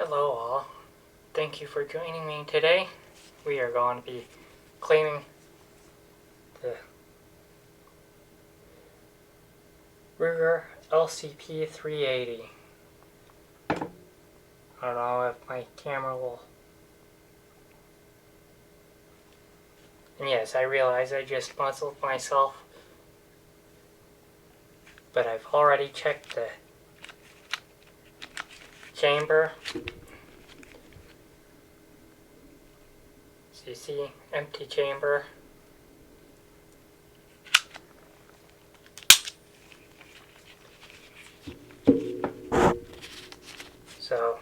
Hello all, thank you for joining me today. We are going to be cleaning the Ruger LCP 380. I don't know if my camera will... And yes, I realize I just muzzled myself, but I've already checked the chamber. So you see, empty chamber. So,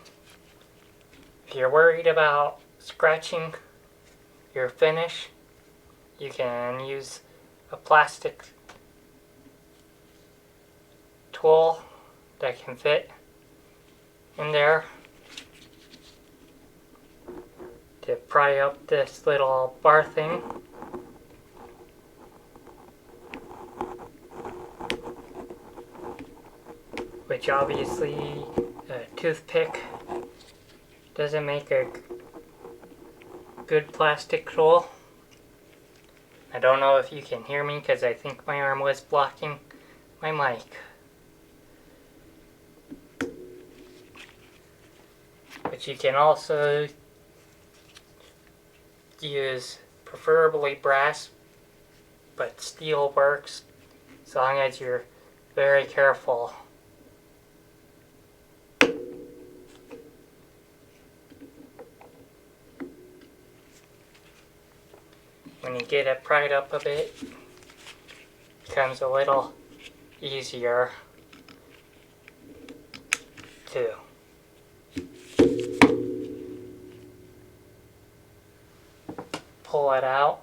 if you're worried about scratching your finish, you can use a plastic tool that can fit in there to pry up this little bar thing. Which obviously a toothpick doesn't make a good plastic tool. I don't know if you can hear me because I think my arm was blocking my mic. But you can also use preferably brass, but steel works as long as you're very careful. When you get it pried up a bit, it becomes a little easier to pull it out.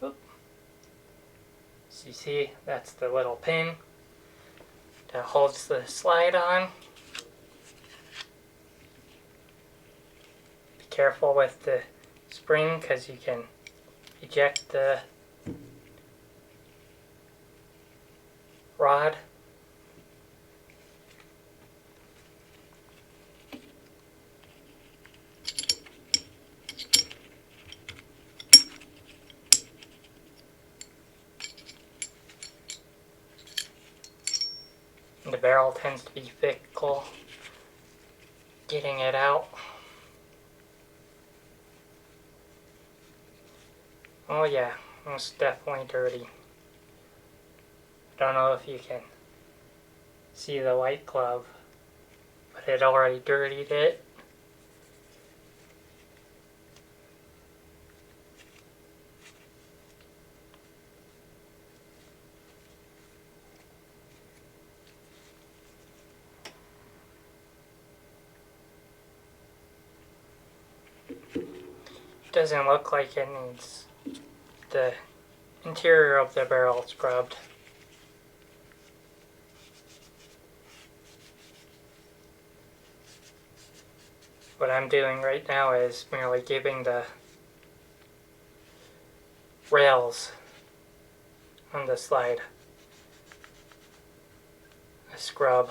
Oop. So you see, that's the little pin that holds the slide on. Be careful with the spring because you can eject the rod. The barrel tends to be fickle getting it out. Oh yeah, it's definitely dirty. I don't know if you can see the white glove, but it already dirtied it. Doesn't look like it needs the interior of the barrel scrubbed. What I'm doing right now is merely giving the rails on the slide a scrub.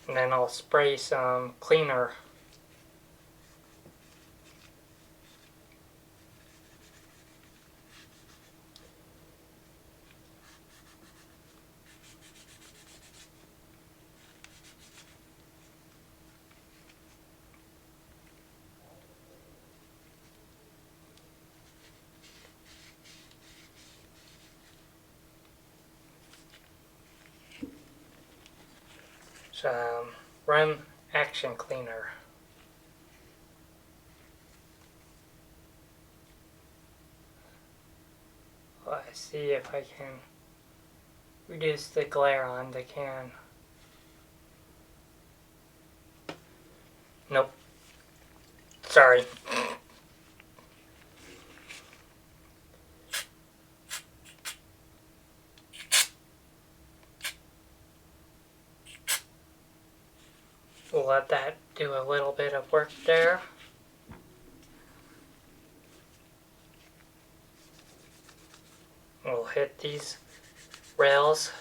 And then I'll spray some cleaner. Some rim action cleaner. Let's see if I can reduce the glare on the can. Nope. Sorry. We'll let that do a little bit of work there. We'll hit these rails.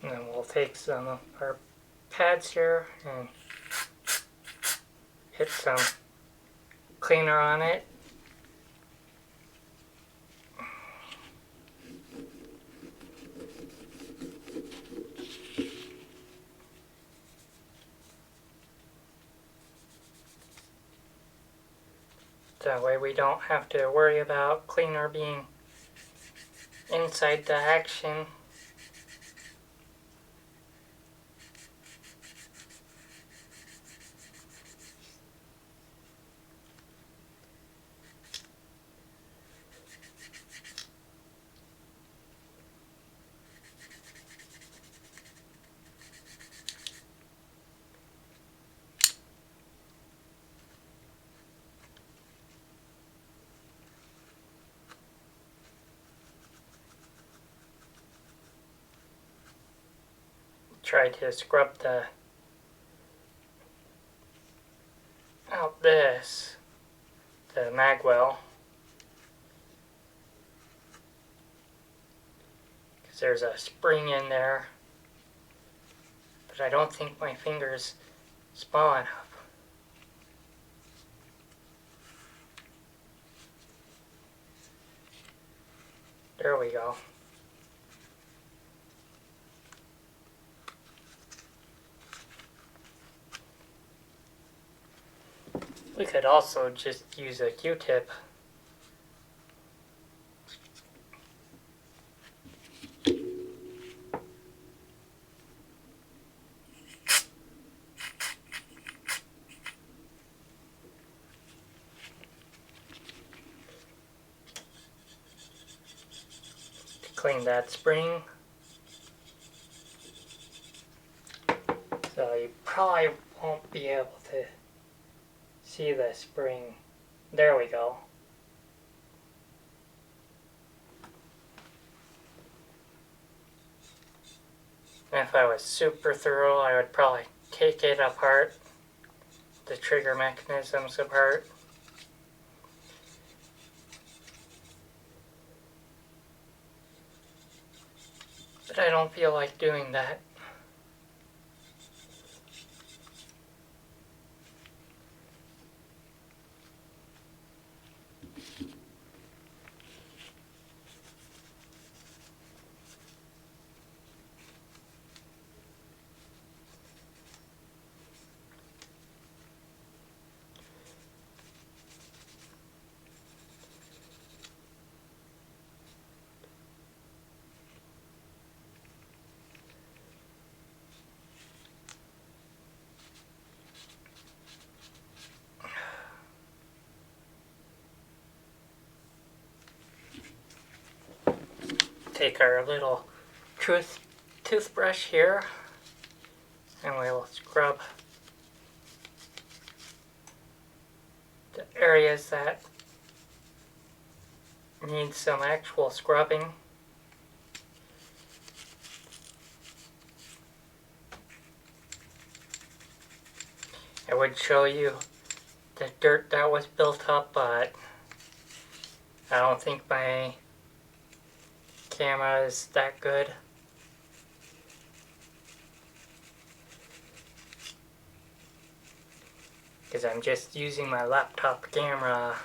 And then we'll take some of our pads here and hit some cleaner on it. That way we don't have to worry about cleaner being inside the action. Try to scrub out the mag well, because there's a spring in there, but I don't think my finger's small enough. There we go. We could also just use a Q-tip. To clean that spring. So you probably won't be able to see the spring. There we go. If I was super thorough, I would probably take it apart, the trigger mechanisms apart. But I don't feel like doing that. Take our little toothbrush here and we'll scrub the areas that need some actual scrubbing. I would show you the dirt that was built up, but I don't think my camera is that good. Because I'm just using my laptop camera.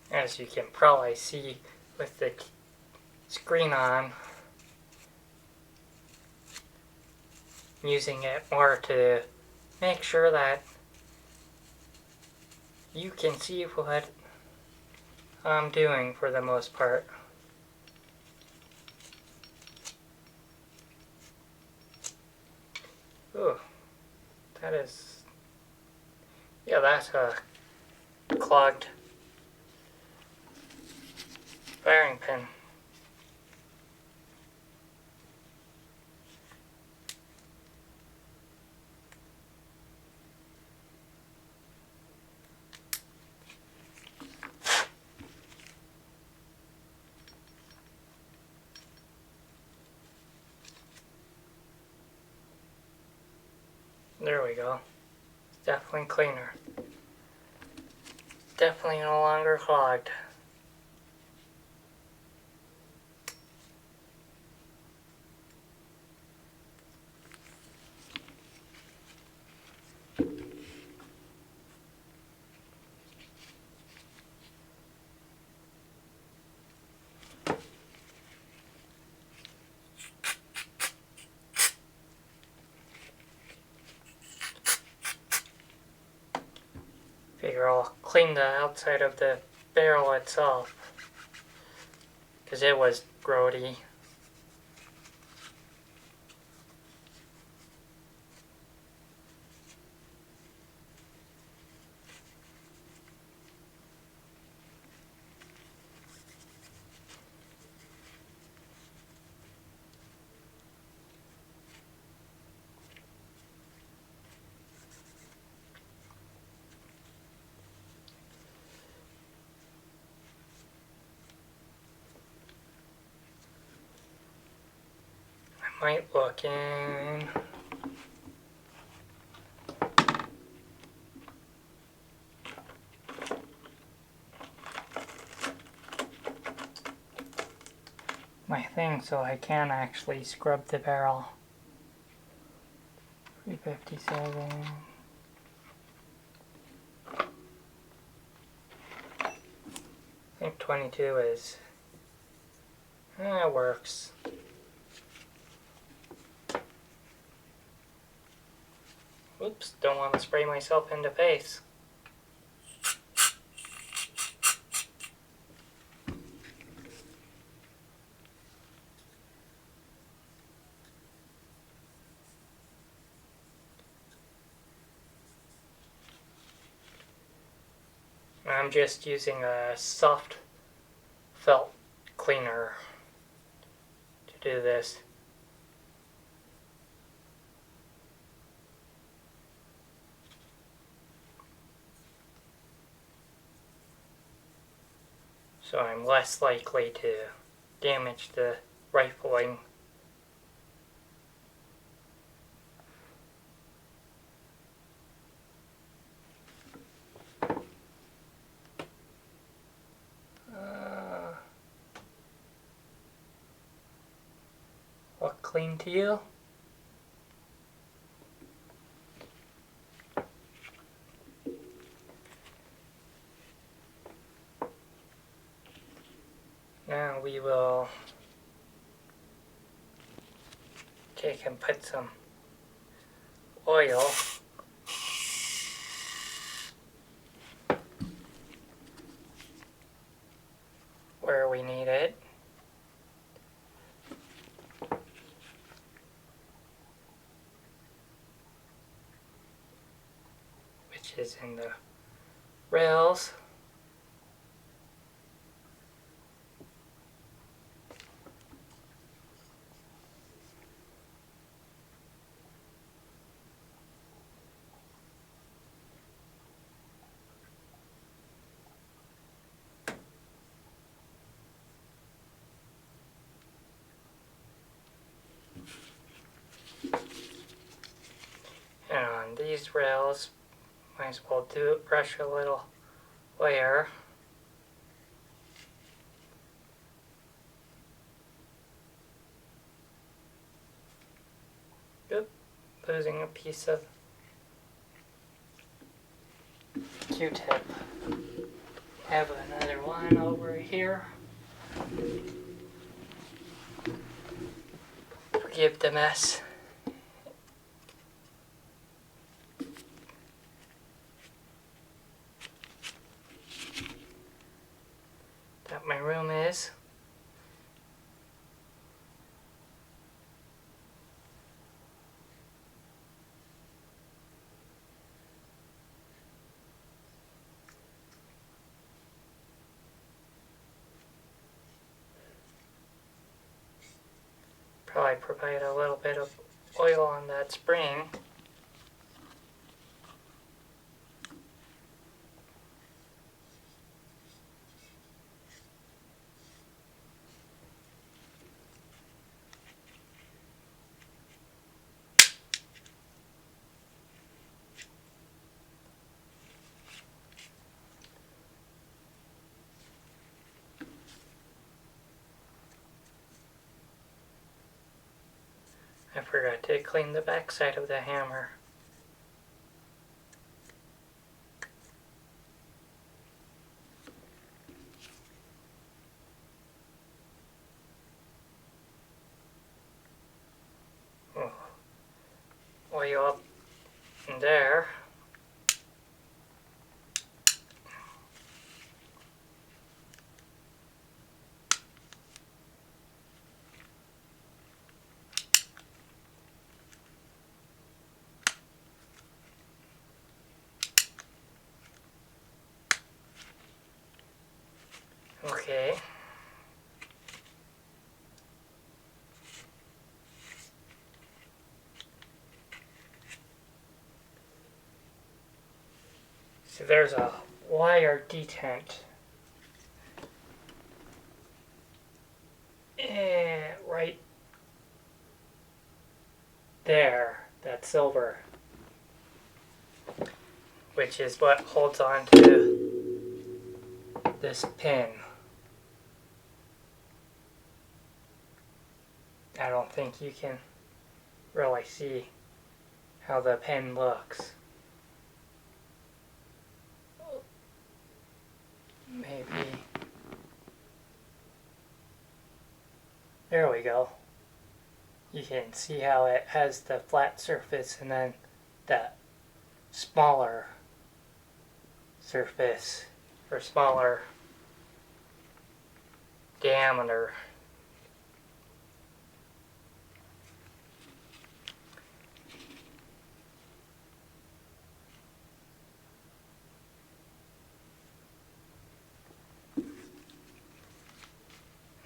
As you can probably see with the screen on, I'm using it more to make sure that you can see what I'm doing for the most part. Ooh, that is, yeah, that's a clogged firing pin. There we go. It's definitely cleaner. Definitely no longer clogged. Figure I'll clean the outside of the barrel itself, because it was grody. I might look in. My thing so I can actually scrub the barrel. 357. I think 22 is. It works. Oops, don't want to spray myself in the face. I'm just using a soft felt cleaner to do this. So I'm less likely to damage the rifling. Look clean to you? Now we will take and put some oil where we need it. Which is in the rails. And on these rails, might as well brush a little layer. Oop, losing a piece of Q-tip. Have another one over here. Forgive the mess. That my room is. probably provide a little bit of oil on that spring. I forgot to clean the back side of the hammer. Oil up in there. Okay. So there's a wire detent. Right there, that silver, which is what holds on to this pin. I don't think you can really see how the pin looks. Maybe. There we go. You can see how it has the flat surface and then that smaller surface or smaller diameter.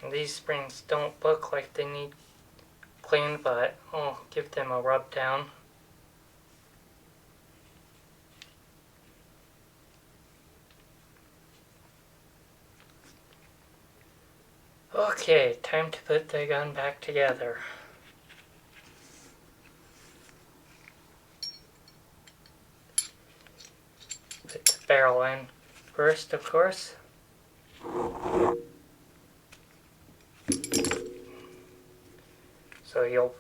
And these springs don't look like they need cleaned, but I'll give them a rub down. Okay, time to put the gun back together. Put the barrel in first, of course. So you'll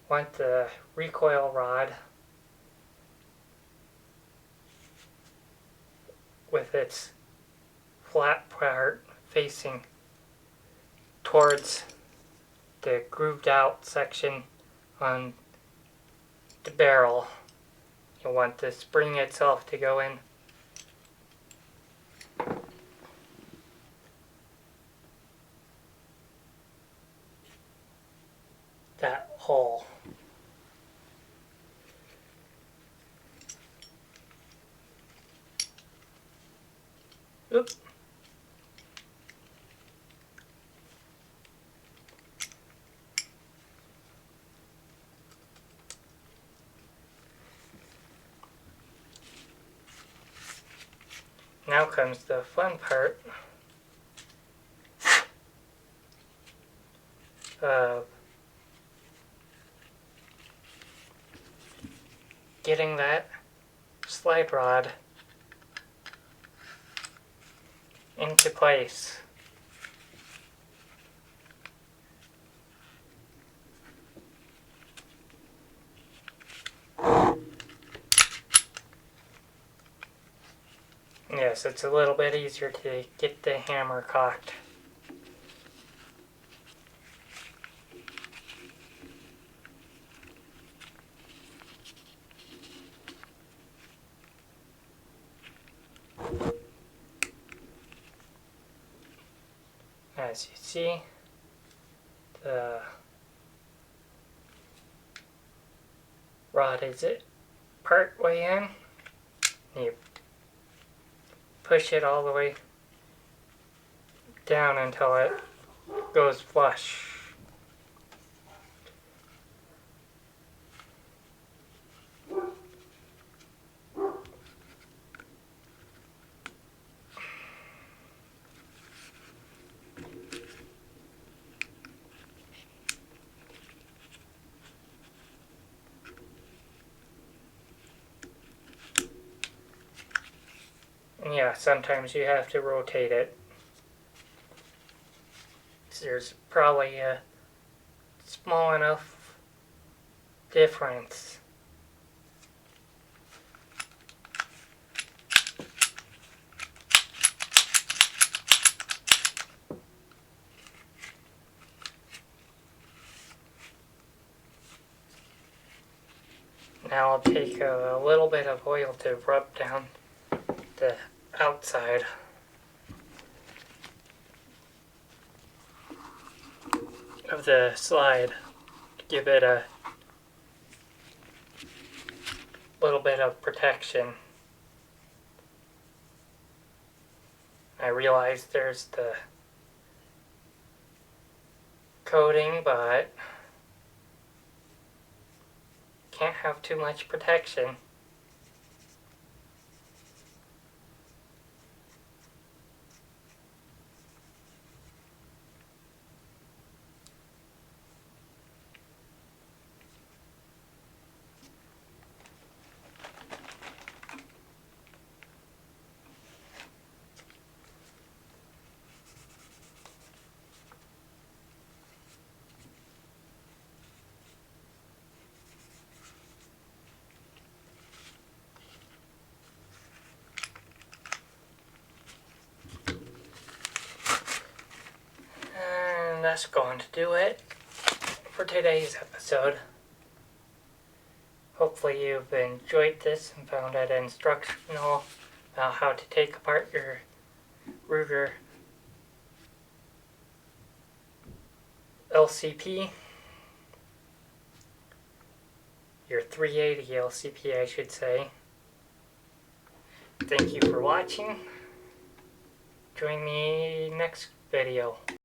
want the recoil rod with its flat part facing towards the grooved out section on the barrel. You'll want the spring itself to go in that hole. Oops. Now comes the fun part of getting that slide rod into place. Yes, it's a little bit easier to get the hammer cocked. As you see, the rod is part way in. You push it all the way down until it goes flush. And yeah, sometimes you have to rotate it. There's probably a small enough difference. Now I'll take a little bit of oil to rub down the outside of the slide to give it a little bit of protection. I realize there's the coating, but can't have too much protection. And that's going to do it for today's episode. Hopefully you've enjoyed this and found it instructional about how to take apart your Ruger LCP, your 380 LCP I should say. Thank you for watching. Join me next video.